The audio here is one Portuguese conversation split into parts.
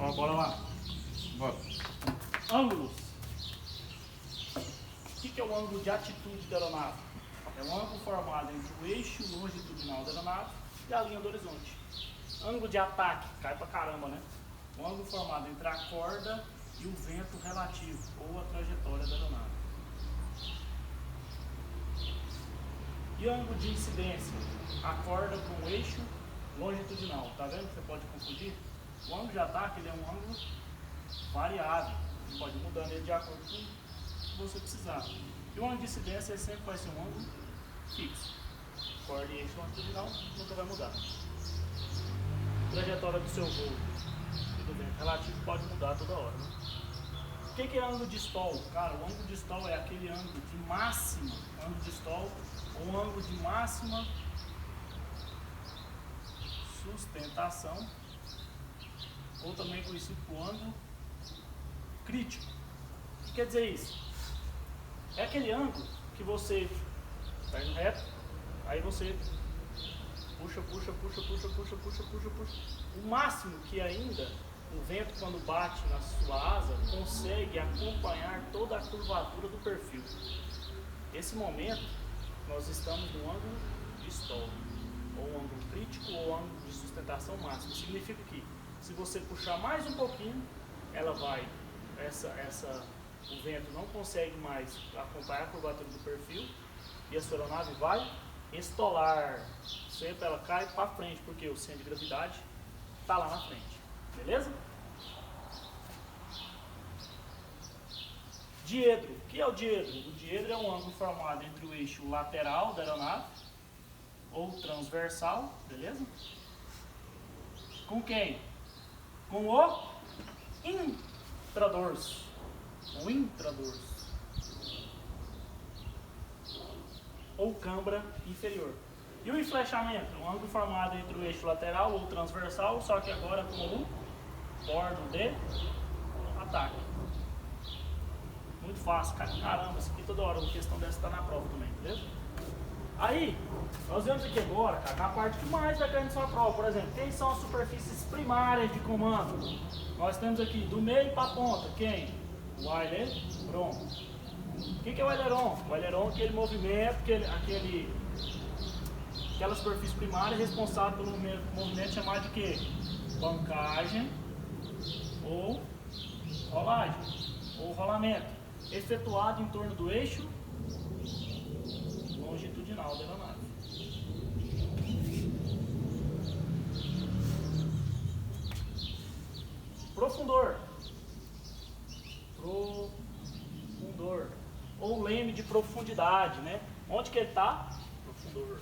Ó, bora lá. Bora. Ângulos. O que é o ângulo de atitude da aeronave? É um ângulo formado entre o eixo longitudinal da aeronave e a linha do horizonte. Ângulo de ataque, cai pra caramba, né? Um ângulo formado entre a corda e o vento relativo, ou a trajetória da aeronave. E ângulo de incidência? A corda com o eixo longitudinal. Tá vendo que você pode confundir? O ângulo de ataque ele é um ângulo variável. Você pode mudar ele de acordo com o que você precisar. E o ângulo de incidência ele sempre vai ser um ângulo fixo. Corda e eixo longitudinal nunca vai mudar. Trajetória do seu voo e do vento relativo pode mudar toda hora. Né? O que é ângulo de stall? Cara, o ângulo de stall é aquele ângulo de máxima, ângulo de stall, ou um ângulo de máxima sustentação, ou também conhecido por ângulo crítico. O que quer dizer isso? É aquele ângulo que você está indo reto, aí você puxa. O máximo que ainda o vento, quando bate na sua asa, consegue acompanhar toda a curvatura do perfil. Nesse momento, nós estamos no ângulo de stall, ou ângulo crítico, ou ângulo de sustentação máxima. Significa que, se você puxar mais um pouquinho, ela vai, o vento não consegue mais acompanhar a curvatura do perfil, e a sua aeronave vai estolar. Sempre ela cai para frente, porque o centro de gravidade está lá na frente. Beleza? Diedro. O que é o diedro? O diedro é um ângulo formado entre o eixo lateral da aeronave ou transversal, beleza? Com quem? Com o intradorso. O intradorso. Ou cãbra inferior. E o enflechamento? Um ângulo formado entre o eixo lateral ou transversal, só que agora com o bordo de ataque. Muito fácil, cara. Caramba, isso aqui toda hora, uma questão dessa está na prova também, beleza? Aí, nós vemos aqui agora, cara, a parte que mais vai cair na sua prova. Por exemplo, quem são as superfícies primárias de comando? Nós temos aqui do meio para a ponta, quem? O aileron. O que é o aileron? O aileron é aquele movimento, aquela superfície primária responsável pelo movimento chamado de quê? Bancagem ou rolagem, ou rolamento, efetuado em torno do eixo longitudinal da aeronave. Profundor. Ou leme de profundidade, né? Onde que ele está? Profundor.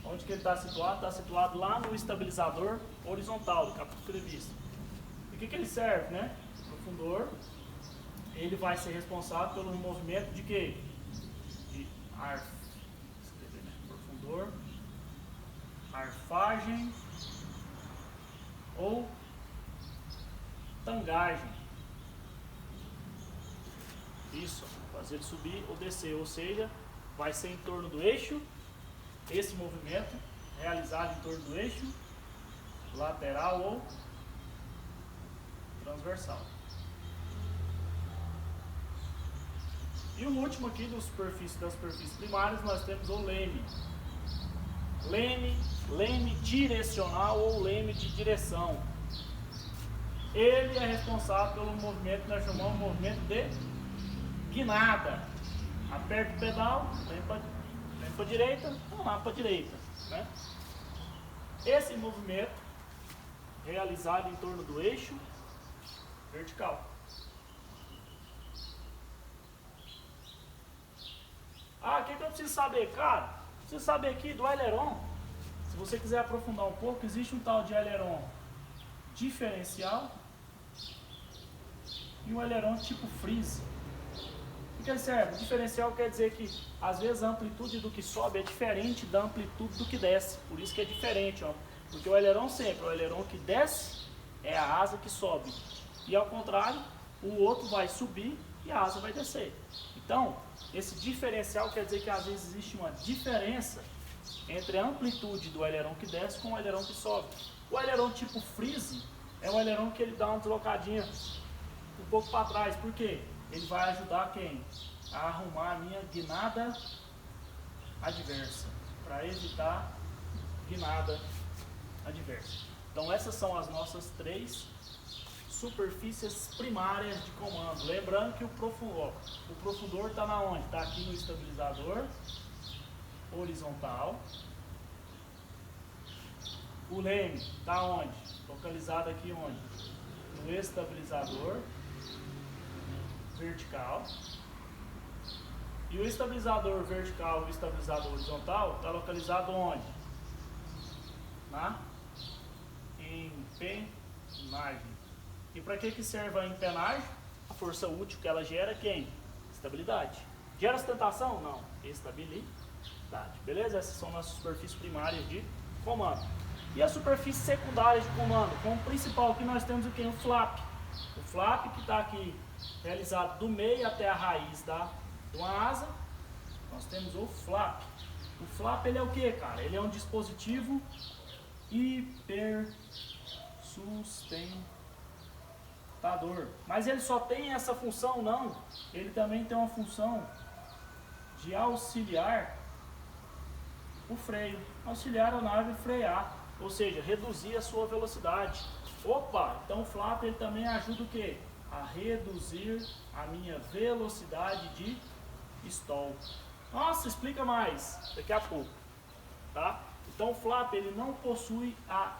Onde que ele está situado? Está situado lá no estabilizador horizontal do capítulo previsto. E o que ele serve, né? Profundor, ele vai ser responsável pelo movimento de quê? De profundor, arfagem ou tangagem. Isso, fazer ele subir ou descer, ou seja, vai ser em torno do eixo, esse movimento realizado em torno do eixo lateral ou transversal. E o último aqui das superfícies primárias, nós temos o leme. Leme direcional ou leme de direção. Ele é responsável pelo movimento que nós chamamos de movimento de guinada. Aperta o pedal, vem para a direita, vamos lá para a direita. Né? Esse movimento realizado em torno do eixo vertical. Ah, o que eu preciso saber? Cara, preciso saber aqui do aileron. Se você quiser aprofundar um pouco, existe um tal de aileron diferencial e um aileron tipo freeze. O que ele serve? O diferencial quer dizer que às vezes a amplitude do que sobe é diferente da amplitude do que desce. Por isso que é diferente, ó. Porque o aileron sempre, o aileron que desce é a asa que sobe. E ao contrário, o outro vai subir e a asa vai descer. Então, esse diferencial quer dizer que às vezes existe uma diferença entre a amplitude do aileron que desce com o aileron que sobe. O aileron tipo freeze é um aileron que ele dá uma deslocadinha um pouco para trás. Por quê? Ele vai ajudar quem? A arrumar a minha guinada adversa, para evitar guinada adversa. Então essas são as nossas 3 superfícies primárias de comando. Lembrando que o profundor está na onde? Está aqui no estabilizador horizontal. O leme está onde? Localizado aqui onde? No estabilizador vertical. E o estabilizador vertical e o estabilizador horizontal está localizado onde? Na empenagem. E para que serve a empenagem? A força útil que ela gera quem? Estabilidade. Gera sustentação? Não. Estabilidade. Beleza? Essas são nossas superfícies primárias de comando. E as superfícies secundárias de comando? Como principal aqui nós temos o que? O flap. O flap que está aqui realizado do meio até a raiz de uma asa. Nós temos o flap. O flap ele é o que, cara? Ele é um dispositivo hipersustentador. Mas ele só tem essa função? Não. Ele também tem uma função de auxiliar o freio. Auxiliar a nave a frear. Ou seja, reduzir a sua velocidade. Opa, então o flap ele também ajuda o quê? A reduzir a minha velocidade de stall. Nossa, explica mais daqui a pouco, tá? Então o flap ele não possui a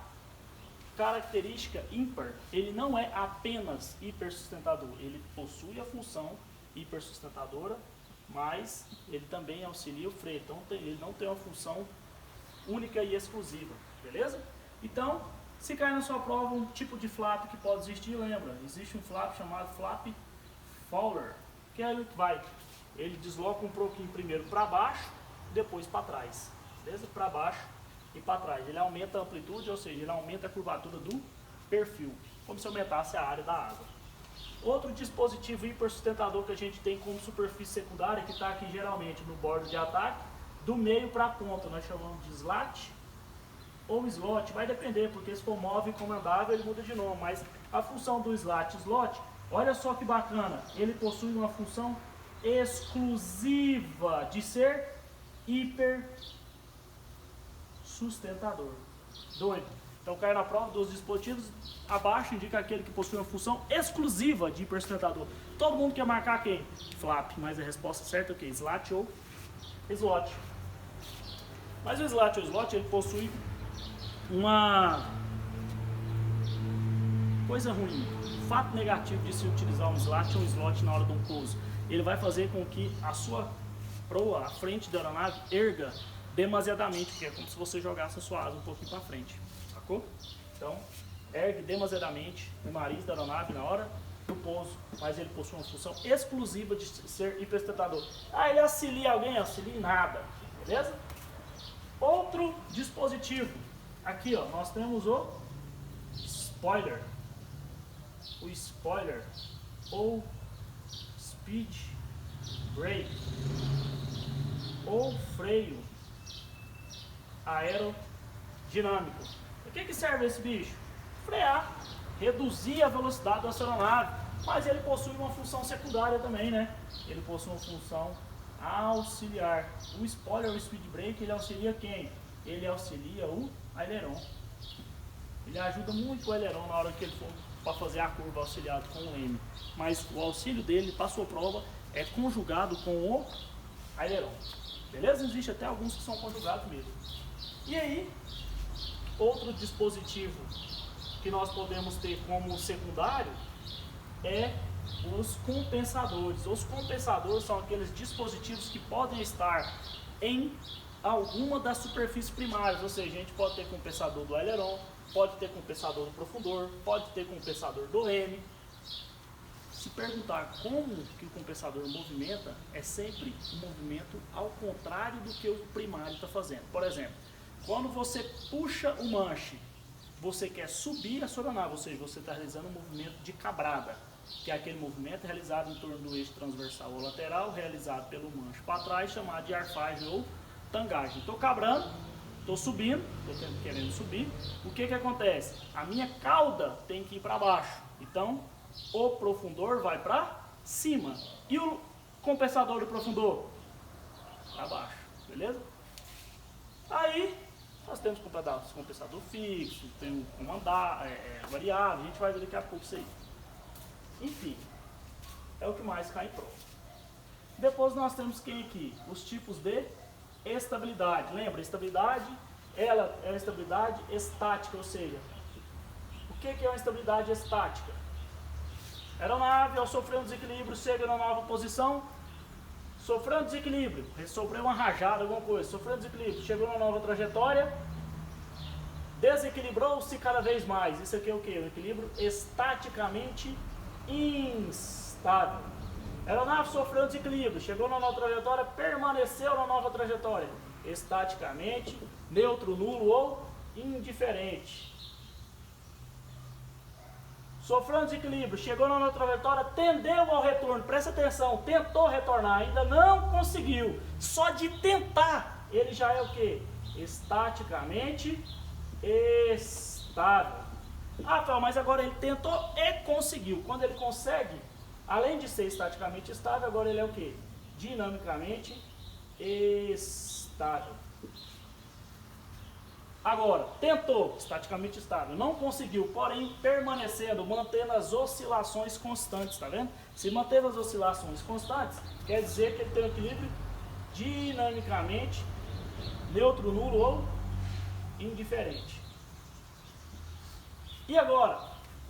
característica ímpar, ele não é apenas hipersustentador, ele possui a função hipersustentadora, mas ele também auxilia o freio, então ele não tem uma função única e exclusiva, beleza? Então, se cair na sua prova um tipo de flap que pode existir, lembra, existe um flap chamado flap Fowler, que é ele que vai, ele desloca um pouquinho primeiro para baixo, depois para trás, beleza? Para baixo e para trás, ele aumenta a amplitude, ou seja, ele aumenta a curvatura do perfil, como se aumentasse a área da água. Outro dispositivo hipersustentador que a gente tem como superfície secundária, que está aqui geralmente no bordo de ataque, do meio para a ponta, nós chamamos de slat ou slot, vai depender, porque se for móvel e comandável ele muda de nome, mas a função do slat e slot, olha só que bacana, ele possui uma função exclusiva de ser hipersustentador. Doido. Então cai na prova dos dispositivos, abaixo indica aquele que possui uma função exclusiva de hipersustentador. Todo mundo quer marcar quem? Flap, mas a resposta certa é o que? Slat ou slot. Mas o slat ou slot ele possui uma coisa ruim, fato negativo de se utilizar um slat ou um slot na hora de um pouso. Ele vai fazer com que a sua proa, a frente da aeronave, erga demasiadamente, porque é como se você jogasse a sua asa um pouquinho para frente, sacou? Então, ergue demasiadamente o nariz da aeronave na hora do pouso, mas ele possui uma função exclusiva de ser hipersustentador. Ah, ele auxilia alguém? Auxilia em nada, beleza? Outro dispositivo, aqui ó, nós temos o spoiler. O spoiler ou speed brake ou freio aerodinâmico. Para que serve esse bicho? Frear, reduzir a velocidade da sua aeronave, mas ele possui uma função secundária também, né? Ele possui uma função auxiliar. O spoiler ou speed brake, ele auxilia quem? Ele auxilia o aileron. Ele ajuda muito o aileron na hora que ele for para fazer a curva auxiliado com o leme, mas o auxílio dele para a sua prova é conjugado com o aileron, beleza? Existe até alguns que são conjugados mesmo. E aí, outro dispositivo que nós podemos ter como secundário é os compensadores. Os compensadores são aqueles dispositivos que podem estar em alguma das superfícies primárias, ou seja, a gente pode ter compensador do aileron, pode ter compensador do profundor, pode ter compensador do leme. Se perguntar como que o compensador movimenta, é sempre um movimento ao contrário do que o primário está fazendo. Por exemplo, quando você puxa o manche, você quer subir a sua aeronave, ou seja, você está realizando um movimento de cabrada, que é aquele movimento realizado em torno do eixo transversal ou lateral, realizado pelo manche para trás, chamado de arfagem ou tangagem. Estou cabrando, estou subindo, estou querendo subir, o que acontece? A minha cauda tem que ir para baixo, então o profundor vai para cima, e o compensador do profundor? Para baixo, beleza? Aí, nós temos compensador fixo, tem variável, a gente vai ver daqui a pouco isso aí. Enfim, é o que mais cai em prova. Depois nós temos quem aqui? Os tipos de estabilidade. Lembra, estabilidade, ela é uma estabilidade estática, ou seja, o que é uma estabilidade estática? A aeronave, ao sofrer um desequilíbrio, chega na nova posição, sofreu um desequilíbrio, sofreu uma rajada, alguma coisa, sofreu um desequilíbrio, chegou na nova trajetória, desequilibrou-se cada vez mais. Isso aqui é o que? Um equilíbrio estaticamente instável. A aeronave sofreu um desequilíbrio, chegou na nova trajetória, permaneceu na nova trajetória, estaticamente, neutro, nulo ou indiferente. Sofreu um desequilíbrio, chegou na nova trajetória, tendeu ao retorno, presta atenção, tentou retornar, ainda não conseguiu. Só de tentar, ele já é o que? Estaticamente estável. Ah, Fel, mas agora ele tentou e conseguiu. Quando ele consegue, além de ser estaticamente estável, agora ele é o que? Dinamicamente estável. Agora, tentou, estaticamente estável, não conseguiu, porém permanecendo, mantendo as oscilações constantes, tá vendo? Se manter as oscilações constantes, quer dizer que ele tem um equilíbrio dinamicamente neutro, nulo ou indiferente. E agora,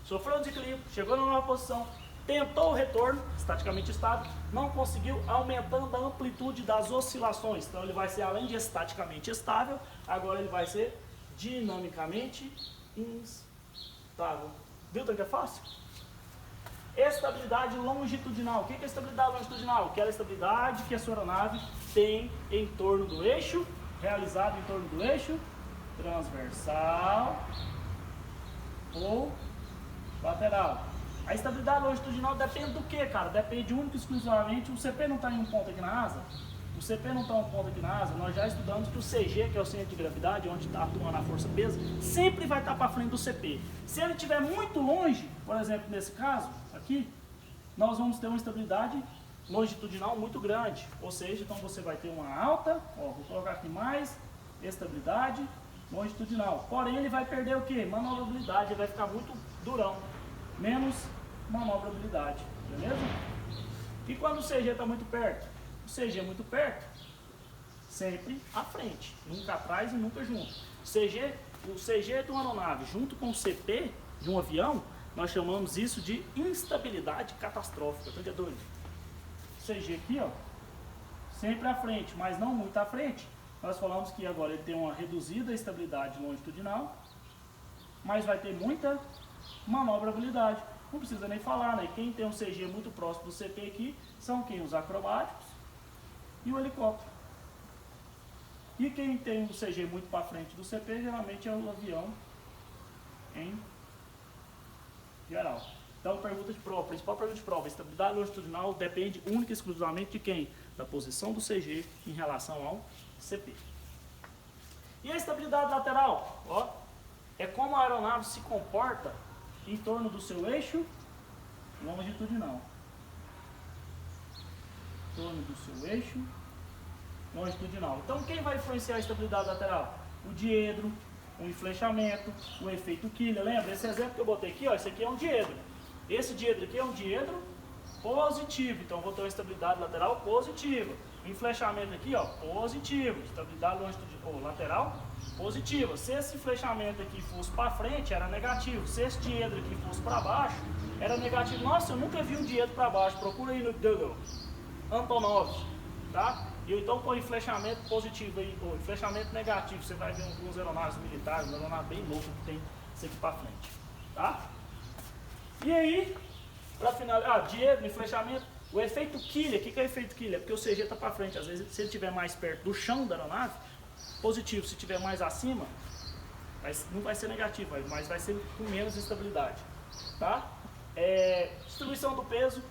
sofreu um desequilíbrio, chegou na nova posição, tentou o retorno, estaticamente estável, não conseguiu, aumentando a amplitude das oscilações. Então ele vai ser, além de estaticamente estável, agora ele vai ser dinamicamente instável. Viu tanto que é fácil? Estabilidade longitudinal. O que é estabilidade longitudinal? Aquela estabilidade que a sua aeronave tem em torno do eixo, realizado em torno do eixo transversal ou lateral. A estabilidade longitudinal depende do que, cara? Depende único e exclusivamente. O CP não está em um ponto aqui na asa? O CP não está em um ponto aqui na asa. Nós já estudamos que o CG, que é o centro de gravidade, onde está atuando a força-peso, sempre vai estar para frente do CP. Se ele estiver muito longe, por exemplo, nesse caso, aqui, nós vamos ter uma estabilidade longitudinal muito grande. Ou seja, então você vai ter uma alta, ó, vou colocar aqui mais, estabilidade longitudinal. Porém, ele vai perder o que? Manobrabilidade, ele vai ficar muito durão. Menos manobrabilidade, beleza? E quando o CG está muito perto? O CG muito perto, sempre à frente, nunca atrás e nunca junto. O CG de uma aeronave junto com o CP de um avião, nós chamamos isso de instabilidade catastrófica, tá doido? O CG aqui, ó, sempre à frente, mas não muito à frente. Nós falamos que agora ele tem uma reduzida estabilidade longitudinal, mas vai ter muita manobrabilidade. Não precisa nem falar, né? Quem tem um CG muito próximo do CP aqui são quem? Os acrobáticos e o helicóptero. E quem tem um CG muito para frente do CP geralmente é o avião em geral. Então, pergunta de prova, principal pergunta de prova: a estabilidade longitudinal depende única e exclusivamente de quem? Da posição do CG em relação ao CP. E a estabilidade lateral? Ó, é como a aeronave se comporta em torno do seu eixo longitudinal. Em torno do seu eixo longitudinal. Então, quem vai influenciar a estabilidade lateral? O diedro, o enflechamento, o efeito Killian. Lembra? Esse exemplo que eu botei aqui, ó, esse aqui é um diedro. Esse diedro aqui é um diedro positivo. Então, eu vou ter uma estabilidade lateral positiva. O enflechamento aqui, ó, positivo. Estabilidade longitudinal lateral positiva. Se esse flechamento aqui fosse para frente, era negativo. Se esse diedro aqui fosse para baixo, era negativo. Nossa, eu nunca vi um diedro para baixo. Procura aí no Google. Antonov, tá? E então põe flechamento positivo aí, ou flechamento negativo. Você vai ver alguns aeronaves militares, uma aeronave bem louca que tem isso aqui para frente, tá? E aí, para finalizar, diedro, enflechamento, o efeito Killian. O que é o efeito Killian? Porque o CG está para frente. Às vezes, se ele estiver mais perto do chão da aeronave, positivo. Se estiver mais acima, não vai ser negativo, mas vai ser com menos estabilidade, tá? Distribuição do peso,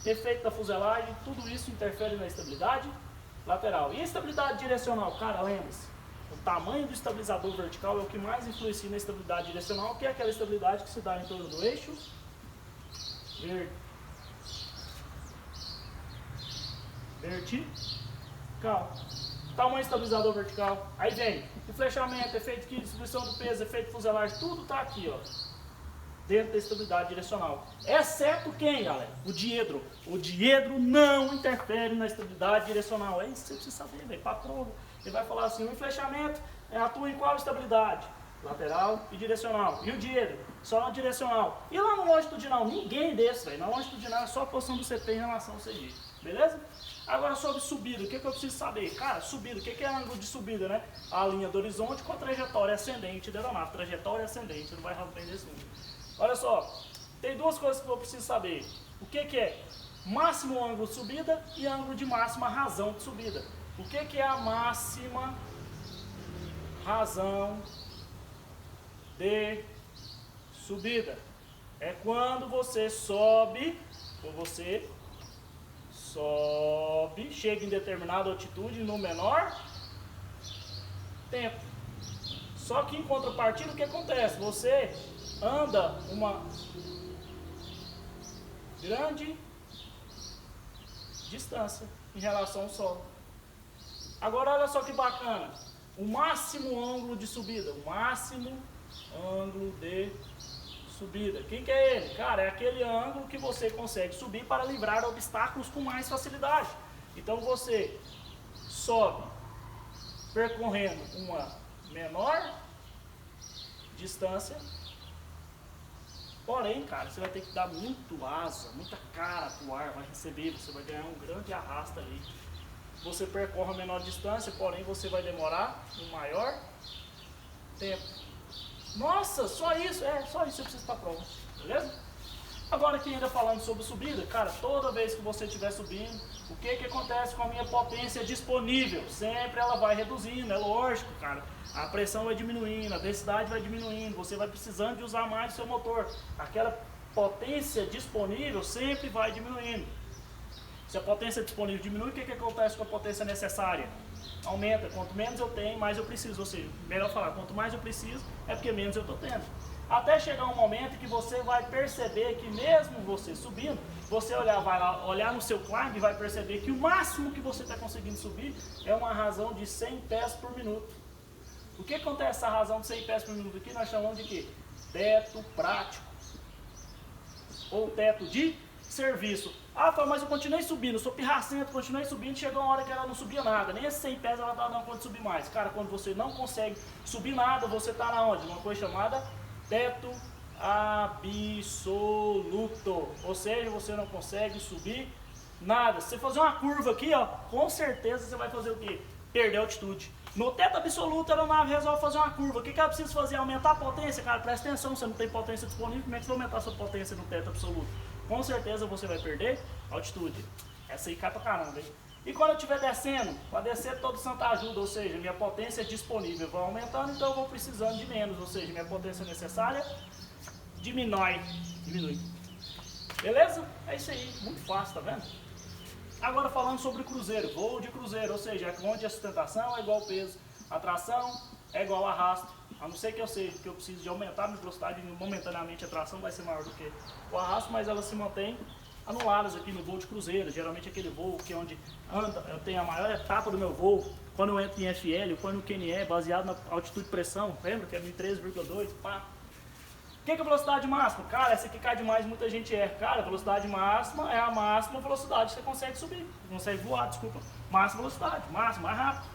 efeito da fuselagem, tudo isso interfere na estabilidade lateral. E a estabilidade direcional? Cara, lembre-se, o tamanho do estabilizador vertical é o que mais influencia na estabilidade direcional, que é aquela estabilidade que se dá em torno do eixo vertical. Tamanho estabilizador vertical. Aí vem o flechamento, efeito que distribuição do peso, efeito fuselagem, tudo está aqui, ó, dentro da estabilidade direcional. Exceto quem, galera? O diedro. O diedro não interfere na estabilidade direcional. É isso que você precisa saber, velho. Para prova. Ele vai falar assim, o enflechamento atua em qual estabilidade? Lateral e direcional. E o diedro? Só na direcional. E lá no longitudinal? Ninguém desse, velho. Na longitudinal é só a posição do CP em relação ao CG. Beleza? Agora sobre subida, o que eu preciso saber? Cara, subida, o que é ângulo de subida, né? A linha do horizonte com a trajetória ascendente da aeronave. Trajetória ascendente, não vai romper nesse número. Olha só, tem duas coisas que eu preciso saber. O que é máximo ângulo de subida e ângulo de máxima razão de subida. O que é a máxima razão de subida? É quando você sobe, chega em determinada altitude no menor tempo. Só que em contrapartida, o que acontece? Você anda uma grande distância em relação ao solo. Agora olha só que bacana, o máximo ângulo de subida, quem que é ele? Cara, é aquele ângulo que você consegue subir para livrar obstáculos com mais facilidade. Então você sobe percorrendo uma menor distância, porém, cara, você vai ter que dar muito asa, muita cara pro ar, vai receber, você vai ganhar um grande arrasto ali. Você percorre a menor distância, porém você vai demorar um maior tempo. Nossa, só isso? É, só isso você precisa estar pronto, beleza? Agora aqui ainda falando sobre subida, cara, toda vez que você estiver subindo, o que acontece com a minha potência disponível? Sempre ela vai reduzindo, é lógico, cara. A pressão vai diminuindo, a densidade vai diminuindo, você vai precisando de usar mais o seu motor. Aquela potência disponível sempre vai diminuindo. Se a potência disponível diminui, o que acontece com a potência necessária? Aumenta. Quanto menos eu tenho, mais eu preciso. Ou seja, melhor falar, quanto mais eu preciso, é porque menos eu estou tendo. Até chegar um momento que você vai perceber que mesmo você subindo, você vai lá, olhar no seu climb e vai perceber que o máximo que você está conseguindo subir é uma razão de 100 pés por minuto. O que acontece essa razão de 100 pés por minuto aqui? Nós chamamos de quê? Teto prático. Ou teto de serviço. Ah, mas eu continuei subindo, eu sou pirracento, continuei subindo, chegou uma hora que ela não subia nada, nem esses 100 pés ela estava dando conta de subir mais. Cara, quando você não consegue subir nada, você está na onde? Uma coisa chamada teto absoluto, ou seja, você não consegue subir nada. Se você fazer uma curva aqui, ó, com certeza você vai fazer o quê? Perder altitude. No teto absoluto, a aeronave resolve fazer uma curva. O que ela precisa fazer? Aumentar a potência? Cara, presta atenção, você não tem potência disponível, como é que você vai aumentar a sua potência no teto absoluto? Com certeza você vai perder altitude. Essa aí cai pra caramba, hein? E quando eu estiver descendo, para descer todo Santa Ajuda, ou seja, minha potência disponível vai aumentando, então eu vou precisando de menos, ou seja, minha potência necessária diminui. Beleza? É isso aí, muito fácil, tá vendo? Agora falando sobre cruzeiro, voo de cruzeiro, ou seja, onde a sustentação é igual ao peso, a tração é igual ao arrasto, a não ser que eu seja que eu preciso de aumentar a minha velocidade, momentaneamente a tração vai ser maior do que o arrasto, mas elas se mantêm anuladas aqui no voo de cruzeiro. Geralmente aquele voo que é onde eu tenho a maior etapa do meu voo, quando eu entro em FL, eu ponho no QNE, baseado na altitude de pressão, lembra que é 1013,2, pá. O que é a velocidade máxima? Cara, essa aqui cai demais, muita gente erra. Cara, a velocidade máxima é a máxima velocidade que você consegue subir, consegue voar, desculpa. Máxima velocidade, máxima, mais rápido.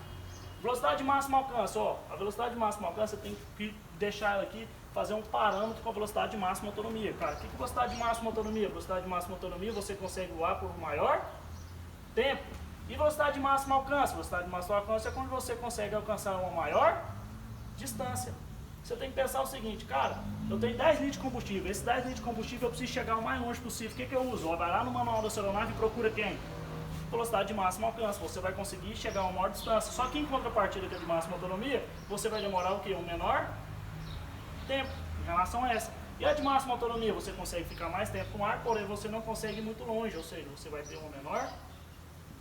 Velocidade máxima alcance, ó, a velocidade máxima alcance, você tem que deixar ela aqui, fazer um parâmetro com a velocidade máxima autonomia. Cara, o que é velocidade máxima autonomia? Velocidade máxima autonomia, você consegue voar por um maior tempo. E velocidade máxima alcance? Velocidade máxima alcance é quando você consegue alcançar uma maior distância. Você tem que pensar o seguinte, cara, eu tenho 10 litros de combustível, esses 10 litros de combustível eu preciso chegar o mais longe possível. O que eu uso? Vai lá no manual da sua aeronave e procura quem? Velocidade de máximo alcance, você vai conseguir chegar a uma maior distância. Só que em contrapartida que é de máxima autonomia, você vai demorar o quê? Um menor tempo em relação a essa. E a de máxima autonomia, você consegue ficar mais tempo com o ar, porém você não consegue ir muito longe, ou seja, você vai ter uma menor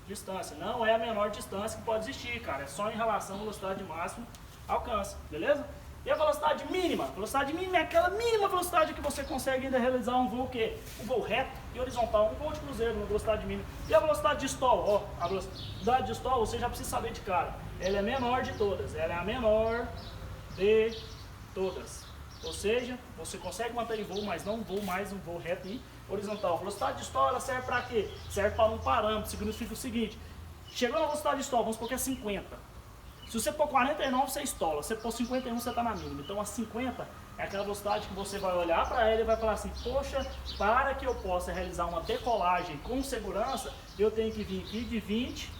distância. Não é a menor distância que pode existir, cara, é só em relação à velocidade máxima alcança, beleza? E a velocidade mínima? A velocidade mínima é aquela mínima velocidade que você consegue ainda realizar um voo que um voo reto e horizontal, um voo de cruzeiro, uma velocidade mínima. E a velocidade de stall? Ó, a velocidade de stall você já precisa saber de cara. Ela é a menor de todas, ela é a menor de todas. Ou seja, você consegue manter em voo, mas não voo mais um voo reto e horizontal. A velocidade de stall ela serve para quê? Serve para um parâmetro, significa o seguinte: chegou na velocidade de stall, vamos supor que é 50. Se você pôr 49, você estola. Se você pôr 51, você está na mínima. Então, a 50 é aquela velocidade que você vai olhar para ela e vai falar assim: poxa, para que eu possa realizar uma decolagem com segurança, eu tenho que vir aqui de 20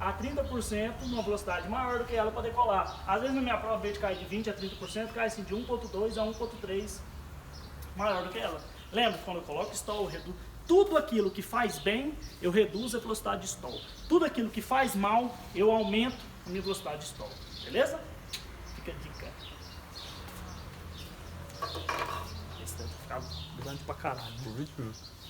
a 30% numa velocidade maior do que ela para decolar. Às vezes, na minha prova, ao invés de cair de 20 a 30%, cai assim de 1.2 a 1.3 maior do que ela. Lembra que quando eu coloco stall, eu reduzo tudo aquilo que faz bem, eu reduzo a velocidade de stall. Tudo aquilo que faz mal, eu aumento a minha velocidade de stall. Beleza? Fica a dica. Esse deve ficar grande pra caralho. Por 20 minutos.